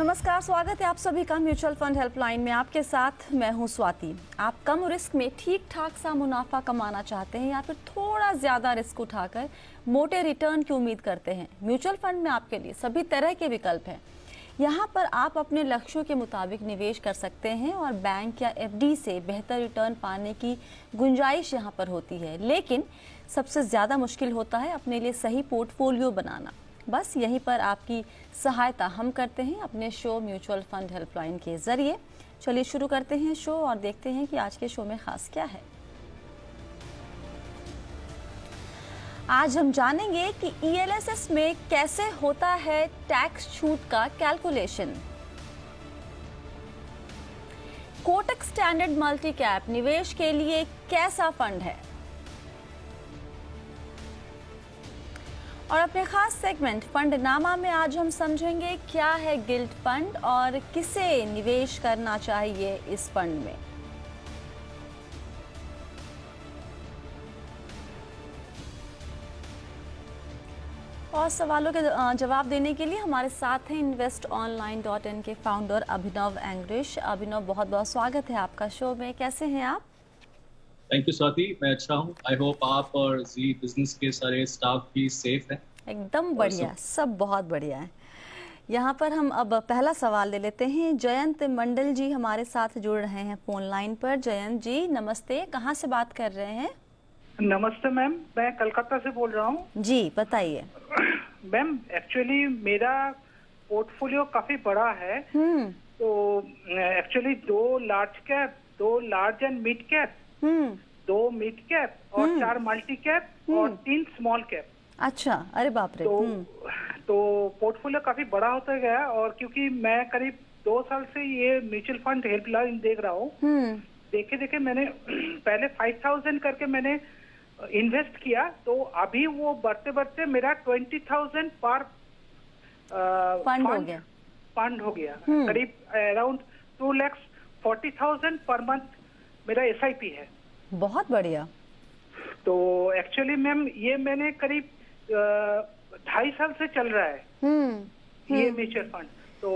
नमस्कार, स्वागत है आप सभी का म्यूचुअल फंड हेल्पलाइन में। आपके साथ मैं हूं स्वाति। आप कम रिस्क में ठीक ठाक सा मुनाफा कमाना चाहते हैं या फिर थोड़ा ज्यादा रिस्क उठाकर मोटे रिटर्न की उम्मीद करते हैं? म्यूचुअल फंड में आपके लिए सभी तरह के विकल्प हैं। यहाँ पर आप अपने लक्ष्यों के मुताबिक निवेश कर सकते हैं और बैंक या एफडी से बेहतर रिटर्न पाने की गुंजाइश यहाँ पर होती है। लेकिन सबसे ज़्यादा मुश्किल होता है अपने लिए सही पोर्टफोलियो बनाना। बस यहीं पर आपकी सहायता हम करते हैं अपने शो म्यूचुअल फंड हेल्पलाइन के जरिए। चलिए शुरू करते हैं शो और देखते हैं कि आज के शो में खास क्या है। आज हम जानेंगे कि ईएलएसएस में कैसे होता है टैक्स छूट का calculation. Kotak Standard multi cap निवेश के लिए कैसा फंड है, और अपने खास सेगमेंट फंड नामा में आज हम समझेंगे क्या है गिल्ट फंड और किसे निवेश करना चाहिए इस फंड में। और सवालों के जवाब देने के लिए हमारे साथ हैं investonline.in के फाउंडर अभिनव एंग्रिश। अभिनव, बहुत बहुत स्वागत है आपका शो में। कैसे हैं आप? थैंक यू स्वाति, मैं अच्छा हूँ। आई होप आप और जी बिजनेस के सारे स्टाफ भी सेफ हैं। एकदम बढ़िया, सब बहुत बढ़िया है। यहाँ पर हम अब पहला सवाल ले लेते हैं। जयंत मंडल जी हमारे साथ जुड़ रहे हैं फोन लाइन पर। जयंत जी नमस्ते, कहाँ से बात कर रहे हैं? नमस्ते मैम, मैं कलकत्ता से बोल रहा हूँ। जी बताइए। मैम एक्चुअली मेरा पोर्टफोलियो काफी बड़ा है। तो actually 2 large cap, 2 large and mid cap, 2 mid cap और 4 मल्टी कैप और 3 स्मॉल कैप। अच्छा, अरे बाप रे। तो पोर्टफोलियो काफी बड़ा होता गया। और क्योंकि मैं करीब 2 साल से ये म्यूचुअल फंड हेल्पलाइन देख रहा हूँ, देखे देखे मैंने पहले 5000 करके मैंने इन्वेस्ट किया, तो अभी वो बढ़ते बढ़ते मेरा 20,000 पर फंड हो गया। करीब अराउंड 2,40,000 पर मंथ मेरा एसआईपी है। बहुत बढ़िया। तो एक्चुअली मैम ये मैंने करीब 2.5 साल से चल रहा है ये म्यूचुअल फंड। तो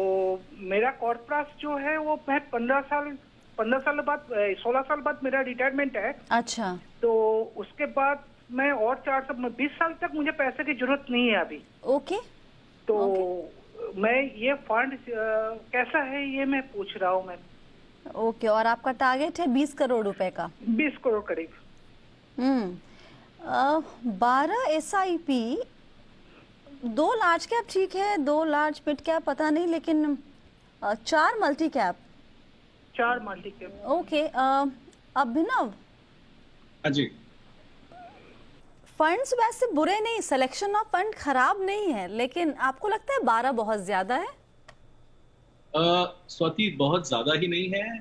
मेरा कॉर्पोरेट जो है वो मैं 15 साल बाद 16 साल बाद मेरा रिटायरमेंट है। अच्छा। तो उसके बाद मैं और 20 साल तक मुझे पैसे की जरूरत नहीं है अभी। ओके। तो मैं ये फंड कैसा है ये मैं पूछ रहा हूँ मैं। ओके, और आपका टारगेट है 20 करोड़ रुपए का? 20 करोड़ करीब। 12 एसआईपी, 2 लार्ज कैप ठीक है, 2 लार्ज मिड कैप पता नहीं, लेकिन 4 multi cap. Okay. Abhinav ji, funds वैसे बुरे नहीं, सिलेक्शन ऑफ फंड खराब नहीं है, लेकिन आपको लगता है 12 बहुत ज्यादा है? स्वाति बहुत ज्यादा ही नहीं है।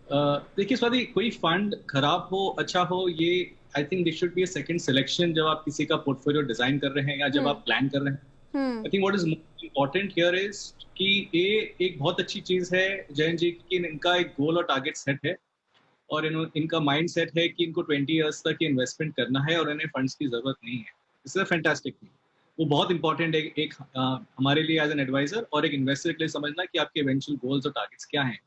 देखिए स्वाति, कोई फंड खराब हो अच्छा हो, ये I think this should be a second selection जब आप किसी का पोर्टफोलियो डिजाइन कर रहे हैं या जब आप प्लान कर रहे हैं। I think what is most important here is कि ये एक बहुत अच्छी चीज है जयंत जी कि इनका एक गोल और टारगेट सेट है और इनका माइंड सेट है कि इनको 20 इयर्स तक इन्वेस्टमेंट करना है और इन्हें फंड्स की जरूरत नहीं है। It's a fantastic thing. वो बहुत इंपॉर्टेंट है एक हमारे लिए एज एन एडवाइजर और एक इन्वेस्टर के लिए समझना कि आपके इवेंचुअल गोल्स और टारगेट्स क्या हैं।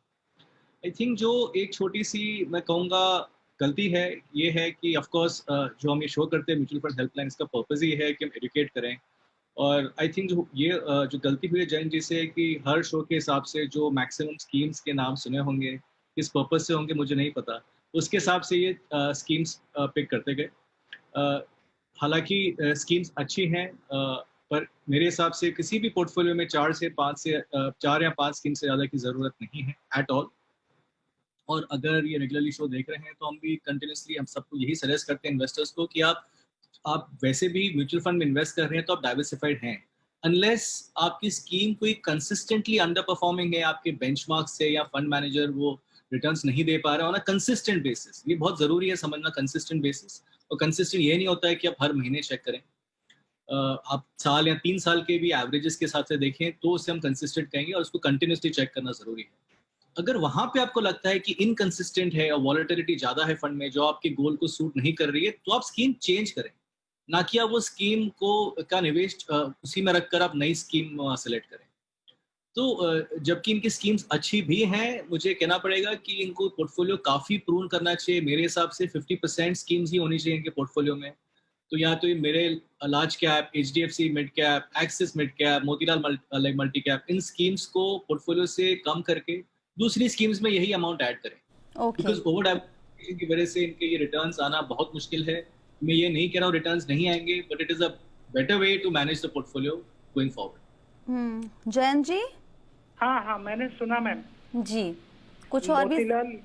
आई थिंक जो एक छोटी सी मैं कहूँगा गलती है ये है कि ऑफ कोर्स जो हम ये शो करते हैं म्यूचुअल फंड हेल्पलाइन, इसका पर्पज ही है कि हम एजुकेट करें। और आई थिंक जो गलती हुई है जैन जी से कि हर शो के हिसाब से जो मैक्सिमम स्कीम्स के नाम सुने होंगे, किस पर्पज से होंगे मुझे नहीं पता, उसके हिसाब से ये स्कीम्स पिक करते गए। हालांकि स्कीम्स अच्छी हैं, पर मेरे हिसाब से किसी भी पोर्टफोलियो में 4 या 5 स्कीम से ज़्यादा की ज़रूरत नहीं है एट ऑल। और अगर ये रेगुलरली शो देख रहे हैं तो हम भी कंटिन्यूसली हम सबको यही सजेस्ट करते हैं इन्वेस्टर्स को कि आप वैसे भी म्यूचुअल फंड में इन्वेस्ट कर रहे हैं तो आप डाइवर्सिफाइड हैं। अनलेस आपकी स्कीम कोई कंसिस्टेंटली अंडर परफॉर्मिंग है आपके बेंचमार्क से या फंड मैनेजर वो रिटर्न्स नहीं दे पा रहा है ऑन अ कंसिस्टेंट बेसिस। ये बहुत जरूरी है समझना, कंसिस्टेंट बेसिस। और कंसिस्टेंट ये नहीं होता है कि आप हर महीने चेक करें, आप साल या 3 साल के भी एवरेजेस के साथ से देखें तो उससे हम कंसिस्टेंट कहेंगे और उसको कंटिन्यूसली चेक करना जरूरी है। अगर वहां पे आपको लगता है कि इनकंसिस्टेंट है और वॉलेटिलिटी ज्यादा है फंड में जो आपके गोल को सूट नहीं कर रही है, तो आप स्कीम चेंज करें, ना कि आप वो स्कीम को का निवेश उसी में रखकर आप नई स्कीम सेलेक्ट करें। जबकि इनकी स्कीम्स अच्छी भी हैं, मुझे कहना पड़ेगा कि इनको पोर्टफोलियो काफी प्रून करना चाहिए। मेरे हिसाब से 50% स्कीम्स ही होनी चाहिए इनके पोर्टफोलियो में। तो या तो ये मेरे large cap, HDFC mid cap, Axis mid cap, Motilal multi cap, इन स्कीम्स को पोर्टफोलियो से कम करके दूसरी स्कीम्स में यही अमाउंट ऐड करें। ओके बिकॉज ओवर डाइवर्सिफिकेशन की वजह से इनके ये रिटर्न्स आना बहुत मुश्किल है। मैं ये नहीं कह रहा हूँ रिटर्न्स नहीं आएंगे, but it is a better way to manage the portfolio going forward. Jayant ji. हाँ हाँ, मैंने सुना मैम। जी, कुछ और भी? मोतीलाल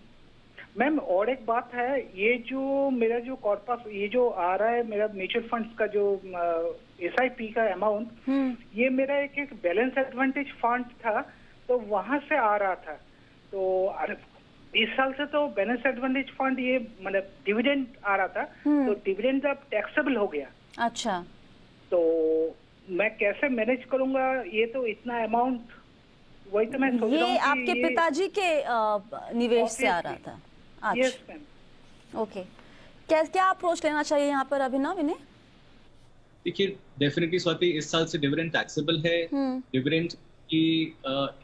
मैम, और एक बात है, ये जो मेरा जो कॉर्पस ये जो आ रहा है मेरा म्यूचुअल फंड्स का जो एसआईपी का अमाउंट, ये मेरा एक बैलेंस एडवांटेज फंड था, तो वहां से आ रहा था। तो इस साल से तो बैलेंस एडवांटेज फंड ये मतलब डिविडेंड आ रहा था, तो डिविडेंड अब टैक्सेबल हो गया। अच्छा, तो मैं कैसे मैनेज करूंगा? ये तो इतना अमाउंट, वही तो मैं सोच रहा हूँ ये कि आपके पिताजी के निवेश से आ रहा था? यस अच्छा, मैम। ओके। क्या अप्रोच लेना चाहिए यहाँ पर अभिनव इन्हें? देखिए, डेफिनेटली स्वाति, इस साल से डिविडेंड टैक्सेबल है। डिविडेंड की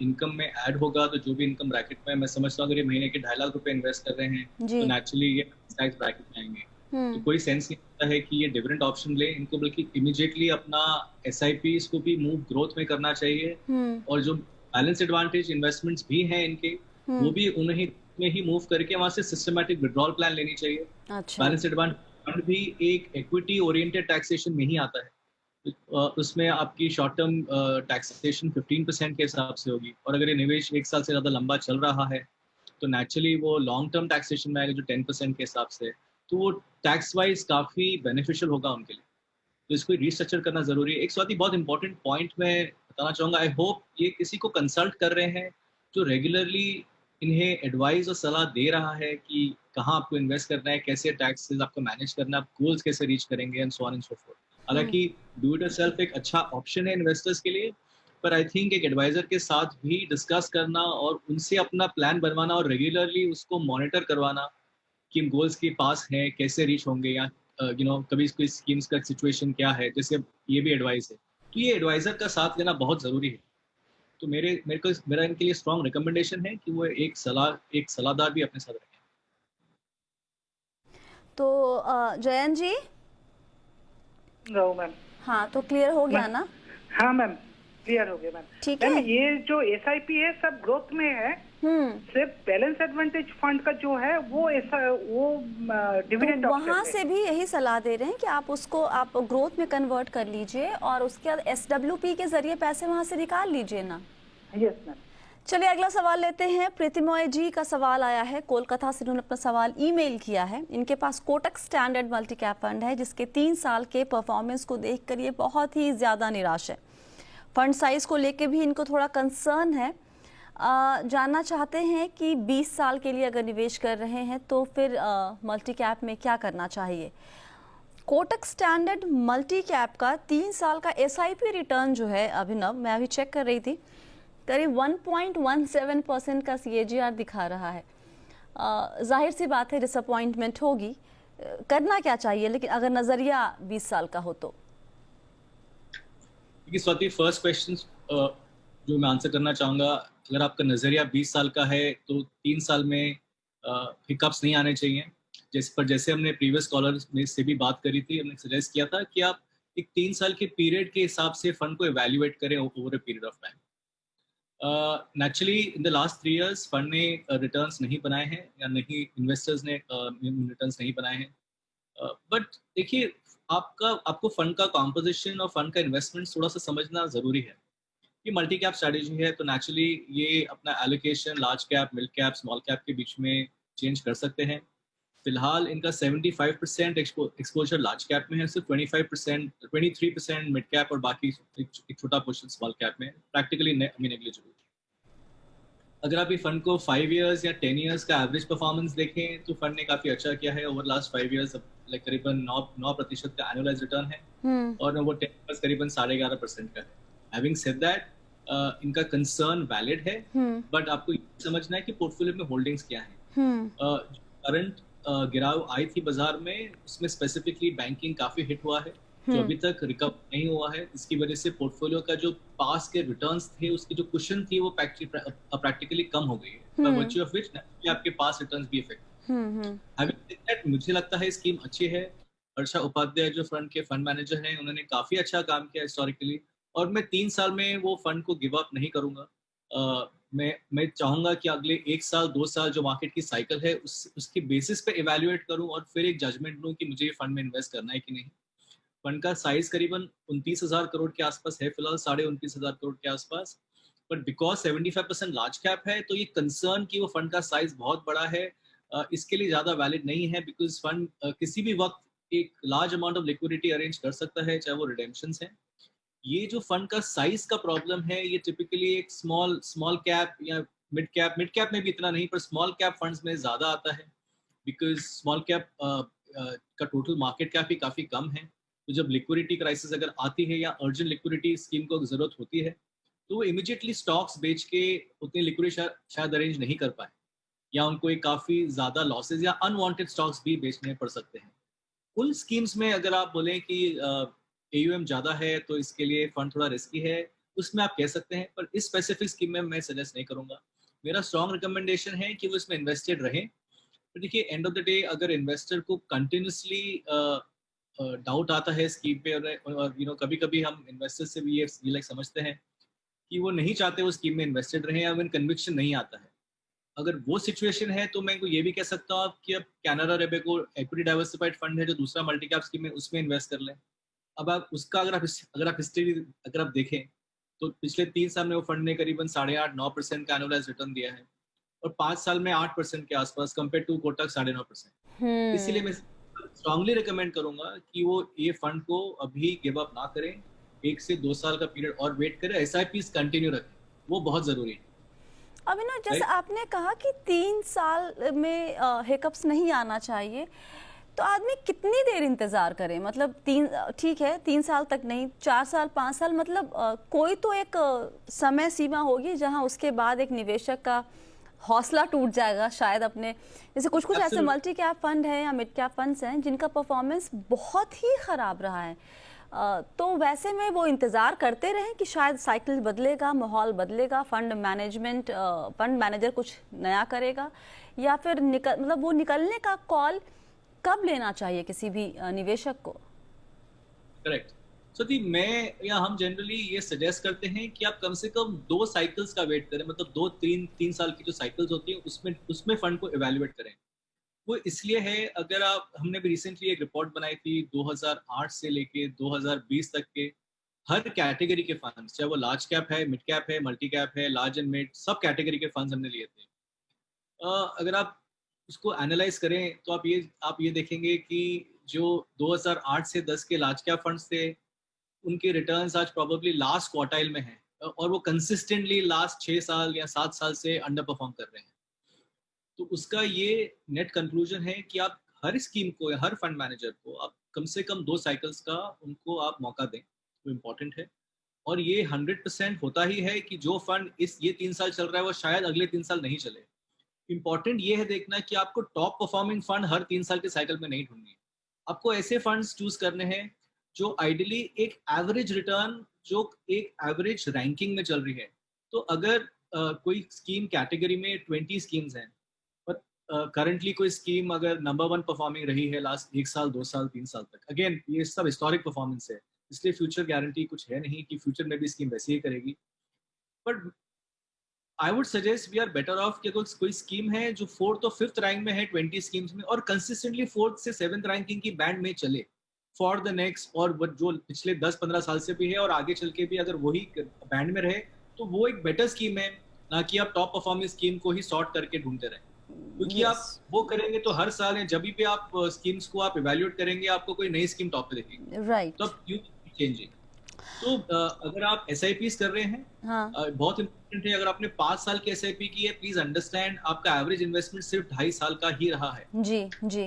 इनकम में ऐड होगा, तो जो भी इनकम ब्रैकेट में, मैं समझता हूँ अगर ये महीने के 2.5 लाख रुपए इन्वेस्ट कर रहे हैं तो नेचुरली ये टैक्स ब्रैकेट में आएंगे। तो कोई सेंस नहीं होता है कि ये डिविडेंड ऑप्शन ले इनको, बल्कि इमीडिएटली अपना एसआईपी को भी मूव ग्रोथ में करना चाहिए। और जो बैलेंस एडवांटेज इन्वेस्टमेंट्स भी हैं इनके, वो भी उन्हें में ही मूव करके वहां से सिस्टमैटिक विड्रॉल प्लान लेनी चाहिए। अच्छा, बैलेंस एडवांटेज फंड भी एक इक्विटी ओरिएंटेड टैक्सेशन में ही आता है। उसमें आपकी शॉर्ट टर्म टैक्सेशन 15% के हिसाब से होगी, और अगर ये निवेश 1 साल से ज्यादा लंबा चल रहा है तो नेचुरली वो लॉन्ग टर्म टैक्सेशन में आएगा जो 10% के हिसाब से, तो वो टैक्स वाइज काफी बेनिफिशियल होगा उनके लिए। तो इसको रीस्ट्रक्चर करना जरूरी है। एक स्वाति बहुत इंपॉर्टेंट पॉइंट मैं बताना चाहूंगा, आई होप ये किसी को कंसल्ट कर रहे हैं जो रेगुलरली इन्हें एडवाइस और सलाह दे रहा है कि कहाँ आपको इन्वेस्ट करना है, कैसे टैक्सेस आपको मैनेज करना है, आप गोल्स कैसे रीच करेंगे and so on and so fourth. हालांकि डू इट योरसेल्फ एक अच्छा ऑप्शन है इन्वेस्टर्स के लिए, पर आई थिंक एक एडवाइजर के साथ भी डिस्कस करना और उनसे अपना प्लान बनवाना और रेगुलरली उसको मॉनिटर करवाना कि गोल्स के पास हैं, कैसे रीच होंगे, या कभी कोई स्कीम्स का सिचुएशन क्या है, जैसे ये भी एडवाइस है, तो ये एडवाइजर का साथ लेना बहुत जरूरी है। तो मेरा इनके लिए स्ट्रॉन्ग रिकमेंडेशन है कि वो एक सलाहदार भी अपने साथ रखें। तो जयंत जी। मैम। हाँ, तो क्लियर हो गया ना? हाँ मैम, क्लियर हो गया मैम। ठीक है। ये जो एसआईपी है सब ग्रोथ में है, सिर्फ बैलेंस एडवांटेज फंड का जो है वो डिविडेंड तो वहाँ से भी यही सलाह दे रहे हैं कि आप उसको आप ग्रोथ में कन्वर्ट कर लीजिए और उसके बाद एसडब्ल्यूपी के जरिए पैसे वहाँ से निकाल लीजिए ना। Yes ma'am. चलिए अगला सवाल लेते हैं। प्रीतिमय जी का सवाल आया है कोलकाता से, उन्होंने अपना सवाल ईमेल किया है। इनके पास Kotak Standard multi cap fund है जिसके 3 साल के परफॉर्मेंस को देखकर ये बहुत ही ज़्यादा निराश है। फंड साइज को लेके भी इनको थोड़ा कंसर्न है। जानना चाहते हैं कि 20 साल के लिए अगर निवेश कर रहे हैं तो फिर मल्टी कैप में क्या करना चाहिए। कोटक स्टैंडर्ड मल्टी कैप का 3 साल का एसआईपी रिटर्न जो है अभिनव, मैं अभी चेक कर रही थी, करीब 1.17% का सीएजीआर दिखा रहा है। जाहिर सी बात है डिसअपॉइंटमेंट होगी, करना क्या चाहिए लेकिन अगर नजरिया 20 साल का हो तो? स्वाति, फर्स्ट क्वेश्चन जो मैं आंसर करना चाहूंगा, अगर आपका नजरिया 20 साल का है तो 3 साल में हिकअप्स नहीं आने चाहिए। जैसे हमने प्रीवियस कॉलर में से भी बात करी थी, हमने सजेस्ट किया था कि आप एक 3 साल के पीरियड के हिसाब से फंड को इवैल्यूएट करें over a period of time. Naturally in the last 3 years fund ने रिटर्न्स नहीं बनाए हैं, या नहीं इन्वेस्टर्स ने रिटर्न्स नहीं बनाए हैं। बट देखिए, आपको फंड का कॉम्पोजिशन और फंड का इन्वेस्टमेंट थोड़ा सा समझना जरूरी है। ये मल्टी कैप स्ट्रैटेजी है तो नेचुरली ये अपना allocation large cap, mid cap, small cap के बीच में चेंज कर सकते हैं। फिलहाल इनका 75% एक्सपोजर लार्ज कैप में है, सिर्फ 23% मिड कैप और बाकी एक छोटा पोर्शन स्मॉल कैप में, प्रैक्टिकली नेग्लिजिबल। अगर आप ये फंड को 5 years या 10 years का एवरेज परफॉर्मेंस देखें तो फंड ने काफी अच्छा किया है। ओवर लास्ट 5 years लाइक करीबन 9% का एनुअलाइज रिटर्न है, और वो 10 years करीबन 11.5% का है। हैविंग सेड दैट, इनका कंसर्न वैलिड है, बट आपको समझना है कि पोर्टफोलियो में होल्डिंग्स क्या है। करंट गिराव आई थी बाजार में, उसमें स्पेसिफिकली बैंकिंग काफी हिट हुआ है, जो अभी तक रिकवर नहीं हुआ है, इसकी वजह से पोर्टफोलियो का जो पास के रिटर्न्स थे, उसकी जो कुशन थी वो प्रैक्टिकली कम हो गई है, बाय वर्च्यू ऑफ व्हिच आपके पास रिटर्न्स भी इफेक्ट। हैविंग सेड दैट, मुझे लगता है स्कीम अच्छी है। हर्षा उपाध्याय जो फंड के फंड मैनेजर हैं, उन्होंने काफी अच्छा काम किया हिस्टोरिकली, और मैं 3 साल में वो फंड को गिव अप नहीं करूंगा। मैं चाहूंगा कि अगले 1 साल 2 साल जो मार्केट की साइकिल है उसकी बेसिस पे इवेल्युएट करूं और फिर एक जजमेंट लूं कि मुझे ये फंड में इन्वेस्ट करना है कि नहीं। फंड का साइज करीबन 29,000 करोड़ के आसपास है फिलहाल, 29,500 करोड़ के आसपास। बट बिकॉज 75% लार्ज कैप है, तो ये कंसर्न कि वो फंड का साइज बहुत बड़ा है, इसके लिए ज्यादा वैलिड नहीं है, बिकॉज फंड किसी भी वक्त एक large amount of liquidity arrange कर सकता है, चाहे वो रिडेम्पशंस हैं। ये जो फंड का साइज का प्रॉब्लम है, ये टिपिकली एक स्मॉल कैप या मिड कैप में भी इतना नहीं, पर स्मॉल कैप फंड्स में ज्यादा आता है, बिकॉज स्मॉल कैप का टोटल मार्केट कैप ही काफी कम है। तो जब लिक्विडिटी क्राइसिस अगर आती है या अर्जेंट लिक्विडिटी स्कीम को जरूरत होती है, तो वो इमीडिएटली स्टॉक्स बेच के उतनी लिक्विडिटी शायद अरेंज नहीं कर पाए, या उनको एक काफी ज्यादा लॉसेज या अनवांटेड स्टॉक्स भी बेचने पड़ सकते हैं। उन स्कीम्स में अगर आप बोलें कि AUM ज्यादा है तो इसके लिए फंड थोड़ा रिस्की है, उसमें आप कह सकते हैं, पर इस स्पेसिफिक स्कीम में मैं सजेस्ट नहीं करूंगा। मेरा स्ट्रॉन्ग रिकमेंडेशन है कि वो इसमें इन्वेस्टेड रहें। तो देखिए, एंड ऑफ द डे अगर इन्वेस्टर को कंटिन्यूसली डाउट आता है स्कीम पे, और कभी कभी हम इन्वेस्टर्स से भी ये लाइक समझते हैं कि वो नहीं चाहते वो स्कीम में इन्वेस्टेड रहें, या उन्हें कन्विक्शन नहीं आता है। अगर वो सिचुएशन है तो मैं ये भी कह सकता हूँ कि अब कैनरा रेबेको इक्विटी डाइवर्सिफाइड फंड है जो दूसरा मल्टी कैप स्कीम है, उसमें इन्वेस्ट कर लें। अब आप उसका अगर आप हिस्ट्री अगर आप देखें, तो पिछले 3 साल में वो फंड ने करीबन 8.5-9% का एनुअलाइज रिटर्न दिया है, और 5 साल में 8% के आसपास, कंपेयर टू कोटक 9.5%। इसीलिए मैं स्ट्रांगली रिकमेंड करूंगा कि वो ये फंड को अभी गिव अप ना करें, 1 से 2 साल का पीरियड और वेट करें, SIPs कंटिन्यू रखें, वो बहुत जरूरी है। अभिनव, जैसे आपने कहा कि 3 साल में हिकअप्स नहीं आना चाहिए, तो आदमी कितनी देर इंतजार करे? मतलब ठीक है, 3 साल तक नहीं, 4 साल 5 साल, मतलब कोई तो एक समय सीमा होगी जहां उसके बाद एक निवेशक का हौसला टूट जाएगा शायद अपने। जैसे कुछ ऐसे मल्टी कैप फंड हैं या मिड कैप फंड्स हैं जिनका परफॉर्मेंस बहुत ही खराब रहा है, तो वैसे में वो इंतज़ार करते रहें कि शायद साइकिल बदलेगा, माहौल बदलेगा, फंड मैनेजर कुछ नया करेगा, या फिर वो निकलने का कॉल कब लेना चाहिए किसी भी निवेशक को? करेक्ट। सो मैं हम जनरली ये सजेस्ट करते हैं कि आप कम से कम 2 साइकिल्स का वेट करें, मतलब 2-3 साल की जो साइकिल्स होती हैं उसमें फंड को इवेल्युएट करें। वो इसलिए है, अगर हमने भी रिसेंटली एक रिपोर्ट बनाई थी 2008 से लेके 2020 तक के हर कैटेगरी के फंड्स, चाहे वो लार्ज कैप है, मिड कैप है, मल्टी कैप है, लार्ज एंड मिड, सब कैटेगरी के फंड्स हमने लिए थे। अगर आप उसको एनालाइज करें तो आप ये देखेंगे कि जो 2008 से 10 के लार्ज कैप फंड्स थे, उनके रिटर्न्स आज प्रोबेबली लास्ट क्वार्टाइल में हैं, और वो कंसिस्टेंटली लास्ट 6 साल या 7 साल से अंडर परफॉर्म कर रहे हैं। तो उसका ये नेट कंक्लूजन है कि आप हर स्कीम को या हर फंड मैनेजर को आप कम से कम 2 साइकिल्स का उनको आप मौका दें, वो इम्पोर्टेंट है। और ये 100% होता ही है कि जो फंड ये 3 साल चल रहा है वो शायद अगले 3 साल नहीं चले। इम्पोर्टेंट ये है देखना कि आपको टॉप परफॉर्मिंग फंड हर 3 साल के साइकिल में नहीं ढूंढनी है। आपको ऐसे फंड्स चूज करने हैं जो आइडियली एक एवरेज रिटर्न, जो एक एवरेज रैंकिंग में चल रही है। तो अगर कोई स्कीम कैटेगरी में 20 स्कीम्स हैं, पर करंटली कोई स्कीम अगर नंबर 1 परफॉर्मिंग रही है लास्ट 1 साल 2 साल 3 साल तक, अगेन ये सब हिस्टोरिक परफॉर्मेंस है, इसलिए फ्यूचर गारंटी कुछ है नहीं कि फ्यूचर में भी स्कीम वैसे ही करेगी। But I would suggest we are better off कि अगर कोई स्कीम है जो 4th और 5th रैंक में है 20 स्कीम्स में, और कंसिस्टेंटली 4th से 7th रैंकिंग की बैंड में चले फॉर द नेक्स्ट, और जो पिछले 10-15 साल से भी है और आगे चल के भी अगर वही बैंड में रहे, तो वो एक बेटर स्कीम है, ना कि आप टॉप परफॉर्मिंग स्कीम को ही सॉर्ट करके ढूंढते रहें। क्योंकि आप वो करेंगे तो हर साल जब भी आप स्कीम्स को आप इवैल्यूएट करेंगे, आपको कोई नई स्कीम टॉप पे दिखेगी, राइट। तो आप यू चेंजिंग। तो अगर आप SIPs कर रहे हैं, हाँ। बहुत इंपॉर्टेंट है, अगर आपने 5 साल की SIP की है, प्लीज अंडरस्टैंड आपका एवरेज इन्वेस्टमेंट सिर्फ 2.5 साल का ही रहा है। जी जी,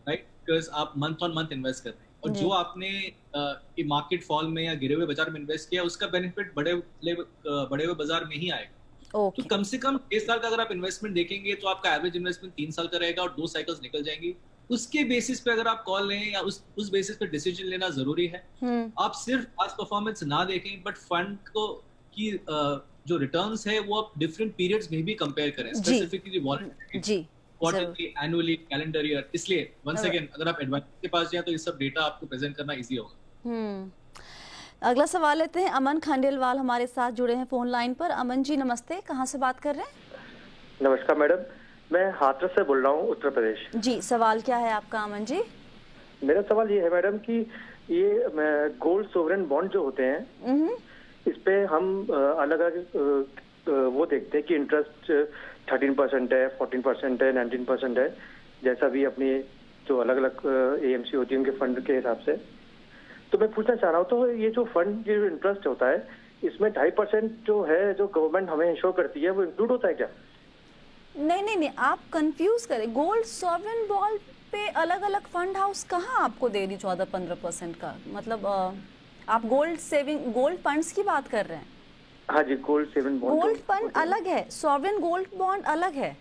राइट, बिकॉज आप मंथ ऑन मंथ इन्वेस्ट कर रहे हैं, और जो आपने मार्केट फॉल में या गिरे हुए बाजार में इन्वेस्ट किया, उसका बेनिफिट बढ़े हुए बाजार में ही आएगा। ओके। तो कम से कम 6 साल का अगर आप इन्वेस्टमेंट देखेंगे तो आपका एवरेज इन्वेस्टमेंट 3 साल का रहेगा और 2 साइकिल्स निकल जाएंगी। उसके बेसिस पे अगर आप कॉल लें या उस बेसिस पे डिसीजन लेना जरूरी है। आप सिर्फ पास्ट परफॉर्मेंस ना देखें, बट फंड को की जो रिटर्न्स है वो आप डिफरेंट पीरियड्स में भी कंपेयर करें, जी स्पेसिफिकली वॉलेटिलिटी, जी जरूर। Quarterly, annually, calendar year. इसलिए वंस Alright. अगेन अगर आप एडवाइजर के पास जाए तो ये सब डेटा आपको प्रेजेंट करना इजी होगा। अगला सवाल लेते हैं। अमन खंडेलवाल हमारे साथ जुड़े हैं फोन लाइन पर। अमन जी नमस्ते, कहाँ से बात कर रहे हैं? नमस्कार मैडम, मैं हाथरस से बोल रहा हूँ, उत्तर प्रदेश। जी, सवाल क्या है आपका अमन जी? मेरा सवाल ये है मैडम कि ये गोल्ड सोवरेन बॉन्ड जो होते हैं, इस पे हम अलग अलग वो देखते हैं कि इंटरेस्ट 13% है, 14% है, 19% है, जैसा भी अपनी जो अलग अलग एएमसी होती है उनके फंड के हिसाब से। तो मैं पूछना चाह रहा हूँ, तो ये जो फंड जो इंटरेस्ट होता है इसमें 2.5% जो है जो गवर्नमेंट हमें इंश्योर करती है वो इंक्लूड होता है क्या? नहीं, आप कंफ्यूज करें। गोल्ड सॉवरेन बॉन्ड पे अलग अलग फंड हाउस कहाँ आपको दे रही 14-15% का? मतलब आप गोल्ड फंड्स की बात कर रहे हैं? हाँ जी, गोल्ड सेवन बॉन्ड। गोल्ड फंड अलग है, सॉवरेन गोल्ड बॉन्ड अलग है।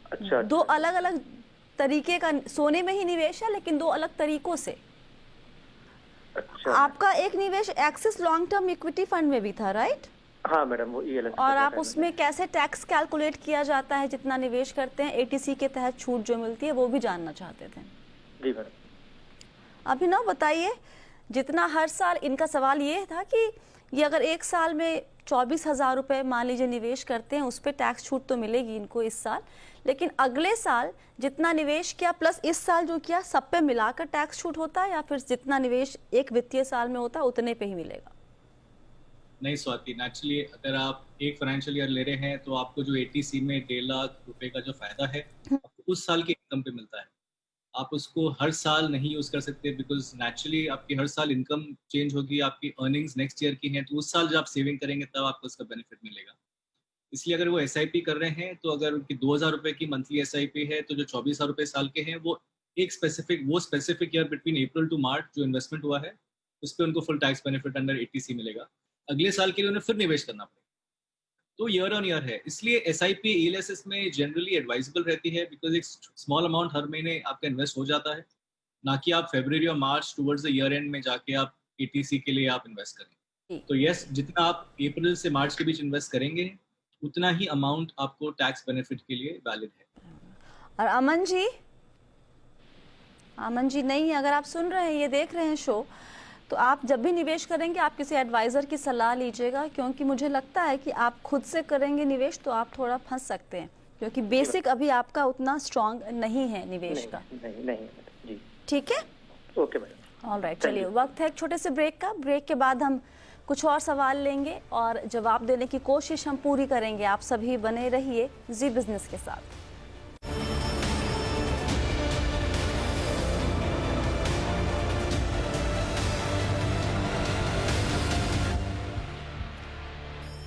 अच्छा, दो अलग अलग तरीके का सोने में ही निवेश है, लेकिन दो अलग तरीकों से। अच्छा। आपका एक निवेश axis long term equity fund में भी था, राइट? हाँ मैडम, वो ELS। और आप उसमें कैसे टैक्स कैलकुलेट किया जाता है जितना निवेश करते हैं, एटीसी के तहत छूट जो मिलती है, वो भी जानना चाहते थे। जी मैडम। अभिनव बताइए, जितना हर साल इनका सवाल ये था कि ये अगर एक साल में 24,000 रुपये मान लीजिए निवेश करते हैं, उस पर टैक्स छूट तो मिलेगी इनको इस साल, लेकिन अगले साल जितना निवेश किया प्लस इस साल जो किया, सब पे मिलाकर टैक्स छूट होता है या फिर जितना निवेश एक वित्तीय साल में होता है उतने पे ही मिलेगा? नहीं स्वाति, नेचुरली अगर आप एक फाइनेंशियल ईयर ले रहे हैं तो आपको जो एटीसी में 1.5 लाख रुपए का जो फायदा है आपको उस साल की इनकम पे मिलता है। आप उसको हर साल नहीं यूज कर सकते, बिकॉज नेचुरली आपकी हर साल इनकम चेंज होगी, आपकी अर्निंग्स नेक्स्ट ईयर की हैं, तो उस साल जब आप सेविंग करेंगे तब आपको उसका बेनिफिट मिलेगा। इसलिए अगर वो SIP कर रहे हैं तो अगर उनकी 2,000 रुपए की मंथली SIP है तो जो 24,000 रुपए साल के हैं वो एक specific year between April to March जो इन्वेस्टमेंट हुआ है उस पर उनको full tax benefit under ATC मिलेगा। अगले साल के लिए उन्हें फिर निवेश करना पड़ेगा, तो ईयर ऑन ईयर है। इसलिए SIP ELSS में जनरली एडवाइजेबल रहती है, बिकॉज एक स्मॉल अमाउंट हर महीने आपका इन्वेस्ट हो जाता है, ना कि आप फरवरी और मार्च टुवर्ड्स द ईयर एंड में जाके आप ATC के लिए आप इन्वेस्ट करें। तो यस, जितना आप अप्रैल से मार्च के बीच इन्वेस्ट करेंगे उतना ही अमाउंट आपको टैक्स बेनिफिट के लिए वैलिड है। और अमन जी नहीं, अगर आप सुन रहे हैं, ये देख रहे हैं शो, तो आप जब भी निवेश करेंगे आप किसी एडवाइज़र की सलाह लीजिएगा, क्योंकि मुझे लगता है कि आप खुद से करेंगे निवेश तो आप थोड़ा फंस सकते हैं, क्योंकि बेसिक अभी आपका उतना स्ट्रांग नहीं है निवेश का। नहीं जी। ठीक है, ओके मैडम। ऑलराइट, चलिए वक्त है एक छोटे से ब्रेक का। ब्रेक के बाद हम कुछ और सवाल लेंगे और जवाब देने की कोशिश हम पूरी करेंगे। आप सभी बने रहिए जी बिजनेस के साथ।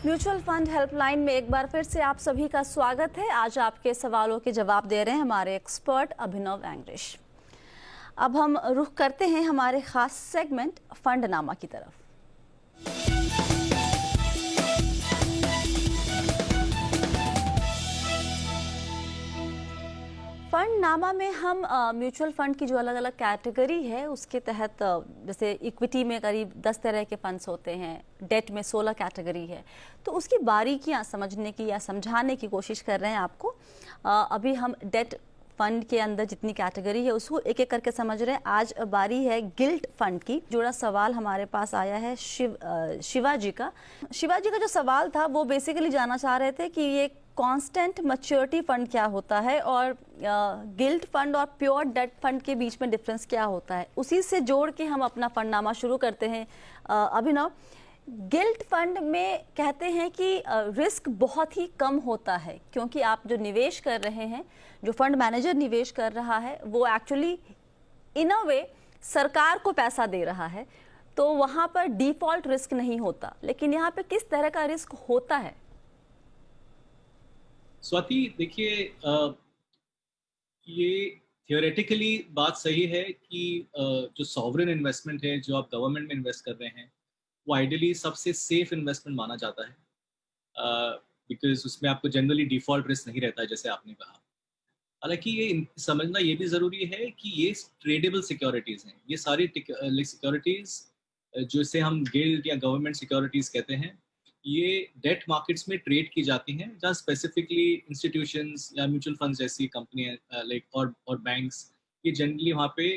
म्यूचुअल फंड हेल्पलाइन में एक बार फिर से आप सभी का स्वागत है। आज आपके सवालों के जवाब दे रहे हैं हमारे एक्सपर्ट अभिनव एंग्लिश। अब हम रुख करते हैं हमारे खास सेगमेंट फंडनामा की तरफ। फंडनामा में हम म्यूचुअल फंड की जो अलग अलग कैटेगरी है उसके तहत, जैसे इक्विटी में करीब 10 तरह के फंड्स होते हैं, डेट में 16 कैटेगरी है, तो उसकी बारीकियां समझने की या समझाने की कोशिश कर रहे हैं आपको। अभी हम डेट फंड के अंदर जितनी कैटेगरी है उसको एक एक करके समझ रहे हैं। आज बारी है गिल्ट फंड की। जुड़ा सवाल हमारे पास आया है शिवाजी का जो सवाल था वो बेसिकली जानना चाह रहे थे कि ये कांस्टेंट मैच्योरिटी फंड क्या होता है और गिल्ट फंड और प्योर डेट फंड के बीच में डिफरेंस क्या होता है। उसी से जोड़ के हम अपना फंडनामा शुरू करते हैं। अभिनव, गिल्ट फंड में कहते हैं कि रिस्क बहुत ही कम होता है, क्योंकि आप जो निवेश कर रहे हैं, जो फंड मैनेजर निवेश कर रहा है, वो एक्चुअली इन अ वे सरकार को पैसा दे रहा है, तो वहाँ पर डिफॉल्ट रिस्क नहीं होता। लेकिन यहाँ पे किस तरह का रिस्क होता है? स्वाति, देखिए, ये थियोरेटिकली बात सही है कि जो सॉवरेन इन्वेस्टमेंट है, जो आप गवर्नमेंट में इन्वेस्ट कर रहे हैं, वो आइडियली सबसे सेफ इन्वेस्टमेंट माना जाता है, बिकॉज उसमें आपको जनरली डिफॉल्ट रिस्क नहीं रहता है, जैसे आपने कहा। हालांकि ये समझना ये भी जरूरी है कि ये ट्रेडेबल सिक्योरिटीज हैं। ये सारी सिक्योरिटीज जिसे हम गिल्ड या गवर्नमेंट सिक्योरिटीज कहते हैं, ये डेट मार्केट्स में ट्रेड की जाती हैं, जहाँ स्पेसिफिकली इंस्टीट्यूशंस या म्यूचुअल फंड्स जैसी कंपनियां लाइक और बैंक्स, ये जनरली वहाँ पे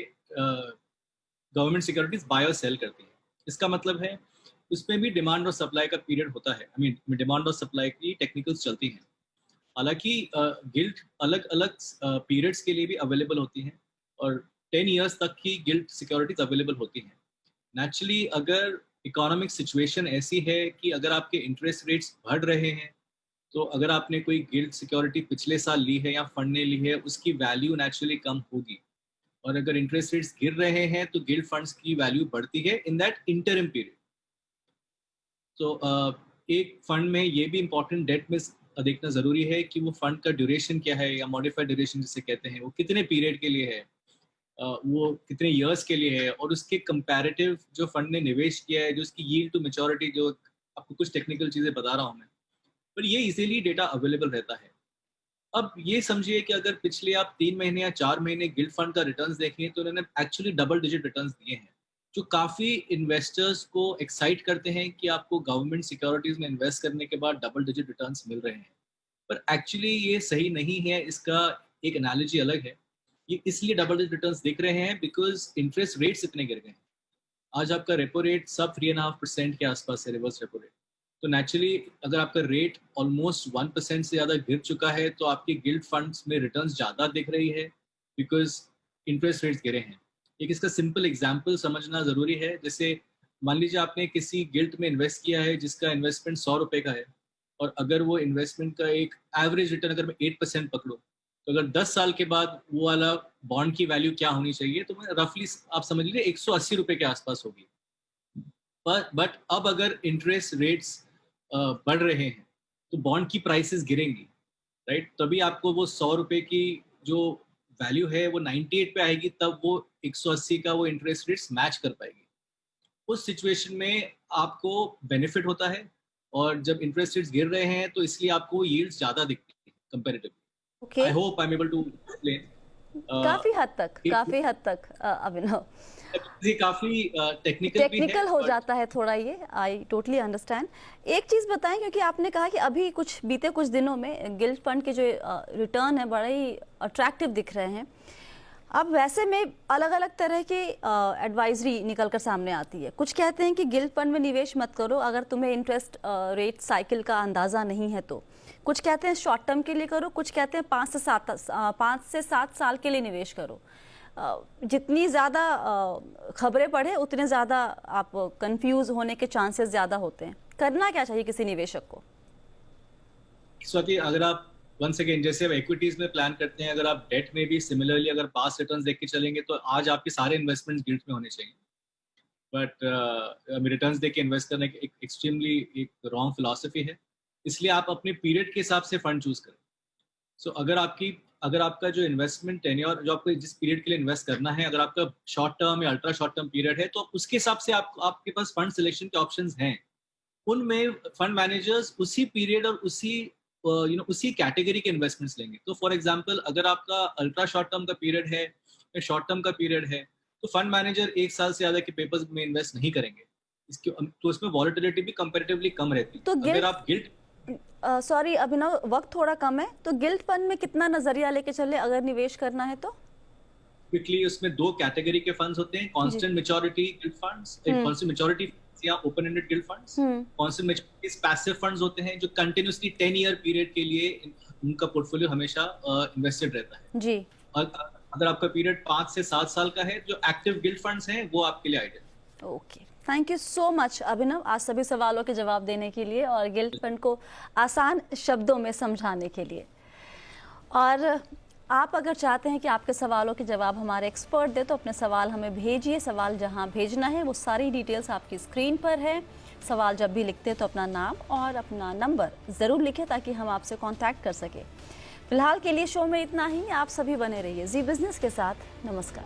गवर्नमेंट सिक्योरिटीज बाय और सेल करती हैं। इसका मतलब है उसमें भी डिमांड और सप्लाई का पीरियड होता है। आई मीन डिमांड और सप्लाई की टेक्निकल्स चलती हैं। हालांकि गिल्ट अलग अलग पीरियड्स के लिए भी अवेलेबल होती हैं और 10 इयर्स तक की गिल्ट सिक्योरिटीज अवेलेबल होती हैं। नेचुरली अगर इकोनॉमिक सिचुएशन ऐसी है कि अगर आपके इंटरेस्ट रेट्स बढ़ रहे हैं, तो अगर आपने कोई गिल्ट सिक्योरिटी पिछले साल ली है या फंड ने ली है, उसकी वैल्यू नेचुरली कम होगी। और अगर इंटरेस्ट रेट्स गिर रहे हैं तो गिल्ट फंड्स की वैल्यू बढ़ती है इन दैट इंटरिम पीरियड। तो एक फंड में ये भी इंपॉर्टेंट डेट में देखना जरूरी है कि वो फंड का ड्यूरेशन क्या है, या मॉडिफाइड ड्यूरेशन जिसे कहते हैं, वो कितने पीरियड के लिए है, वो कितने इयर्स के लिए है, और उसके कंपैरेटिव जो फंड ने निवेश किया है, जो उसकी यील्ड टू मैच्योरिटी, जो आपको कुछ टेक्निकल चीजें बता रहा हूँ मैं, पर ये इजीली डेटा अवेलेबल रहता है। अब ये समझिए कि अगर पिछले आप 3 महीने या 4 महीने गिल्ड फंड का रिटर्न्स देखें तो उन्होंने एक्चुअली डबल डिजिट रिटर्न्स दिए हैं, जो काफ़ी इन्वेस्टर्स को एक्साइट करते हैं कि आपको गवर्नमेंट सिक्योरिटीज़ में इन्वेस्ट करने के बाद डबल डिजिट रिटर्न्स मिल रहे हैं। पर एक्चुअली ये सही नहीं है। इसका एक एनालॉजी अलग है। ये इसलिए डबल डिजिट रिटर्न्स दिख रहे हैं बिकॉज इंटरेस्ट रेट्स इतने गिर गए हैं। आज आपका रेपो रेट सब 3.5% के आसपास है, रिवर्स रेपो रेट। तो नेचुरली अगर आपका रेट ऑलमोस्ट 1% से ज़्यादा गिर चुका है तो आपके गिल्ड फंड्स में रिटर्न्स ज़्यादा दिख रही है बिकॉज इंटरेस्ट रेट्स गिरे हैं। एक इसका सिंपल एग्जांपल समझना ज़रूरी है। जैसे मान लीजिए आपने किसी गिल्ड में इन्वेस्ट किया है जिसका इन्वेस्टमेंट 100 रुपये का है, और अगर वो इन्वेस्टमेंट का एक एवरेज रिटर्न अगर मैं 8% पकड़ूँ, तो अगर 10 साल के बाद वो वाला बॉन्ड की वैल्यू क्या होनी चाहिए, तो मैं रफली आप समझ लीजिए 180 रुपये के आसपास होगी। बट अब अगर इंटरेस्ट रेट्स बढ़ रहे हैं तो बॉन्ड की प्राइसेस गिरेंगी, राइट? तभी आपको वो 100 रुपये की जो वैल्यू है वो 98 पे आएगी, तब वो 180 का वो इंटरेस्ट रेट्स मैच कर पाएगी। उस सिचुएशन में आपको बेनिफिट होता है, और जब इंटरेस्ट रेट्स गिर रहे हैं तो इसलिए आपको यील्ड्स ज़्यादा दिखती है comparatively. I hope I am able to explain. काफी हद तक अभिनव, ये काफी टेक्निकल हो जाता है थोड़ा ये। I totally understand. एक चीज बताएं, क्योंकि आपने कहा कि अभी बीते कुछ दिनों में गिल्ड फंड के जो रिटर्न है बड़े ही अट्रैक्टिव दिख रहे हैं। अब वैसे में अलग अलग तरह की एडवाइजरी निकल कर सामने आती है। कुछ कहते हैं कि गिल्ड फंड में निवेश मत करो अगर तुम्हें इंटरेस्ट रेट साइकिल का अंदाजा नहीं है तो। कुछ कहते हैं शॉर्ट टर्म के लिए करो, कुछ कहते हैं 5 से 7 साल के लिए निवेश करो। जितनी ज़्यादा खबरें पढ़े उतने ज़्यादा आप कंफ्यूज होने के चांसेस ज़्यादा होते हैं। करना क्या चाहिए किसी निवेशक को? स्वाति, अगर आप वंस अगेन जैसे आप इक्विटीज में प्लान करते हैं, अगर आप डेट में भी सिमिलरली अगर पास रिटर्न्स देख के चलेंगे तो आज आपके सारे इन्वेस्टमेंट्स गिल्ड में होने चाहिए। बट रिटर्न्स देख के इन्वेस्ट करने की एक एक्सट्रीमली एक रॉन्ग फिलॉसफी है। इसलिए आप अपने पीरियड के हिसाब से फंड चूज करें। सो अगर आपका जो इन्वेस्टमेंट टेन्योर, जो आपको जिस पीरियड के लिए इन्वेस्ट करना है, अगर आपका शॉर्ट टर्म या अल्ट्रा शॉर्ट टर्म पीरियड है, तो उसके हिसाब से आपके पास फंड सिलेक्शन के ऑप्शंस हैं। उनमें फंड मैनेजर्स उसी पीरियड और उसी कैटेगरी के इन्वेस्टमेंट्स लेंगे। तो फॉर एग्जांपल अगर आपका अल्ट्रा शॉर्ट टर्म का पीरियड है या शॉर्ट टर्म का पीरियड है, तो फंड मैनेजर 1 साल से ज्यादा के पेपर्स में इन्वेस्ट नहीं करेंगे। तो उसमें वॉलेटिलिटी भी कंपैरेटिवली कम रहती है। तो अगर आप गिल्ड सॉरी अभिनव, वक्त थोड़ा कम है, तो गिल्ड फंड में कितना नजरिया लेके चले अगर निवेश करना है तो? क्विकली उसमें 2 कैटेगरी के फंड्स होते हैं, constant maturity gilt funds, constant maturity या open ended gilt funds. Constant maturity passive funds होते हैं जो कंटिन्यूअसली 10 ईयर पीरियड के लिए उनका पोर्टफोलियो हमेशा इन्वेस्टेड रहता है जी। अगर आपका पीरियड 5 से 7 साल का है, जो एक्टिव गिल्ड फंड्स हैं वो आपके लिए ideal. Okay, thank you so much Abhinav, आज सभी सवालों के जवाब देने के लिए और गिल्ड फंड को आसान शब्दों में समझाने के लिए। और आप अगर चाहते हैं कि आपके सवालों के जवाब हमारे एक्सपर्ट दे तो अपने सवाल हमें भेजिए। सवाल जहां भेजना है वो सारी डिटेल्स आपकी स्क्रीन पर है। सवाल जब भी लिखते हैं तो अपना नाम और अपना नंबर ज़रूर लिखें ताकि हम आपसे कांटेक्ट कर सकें। फिलहाल के लिए शो में इतना ही। आप सभी बने रहिए जी बिजनेस के साथ। नमस्कार।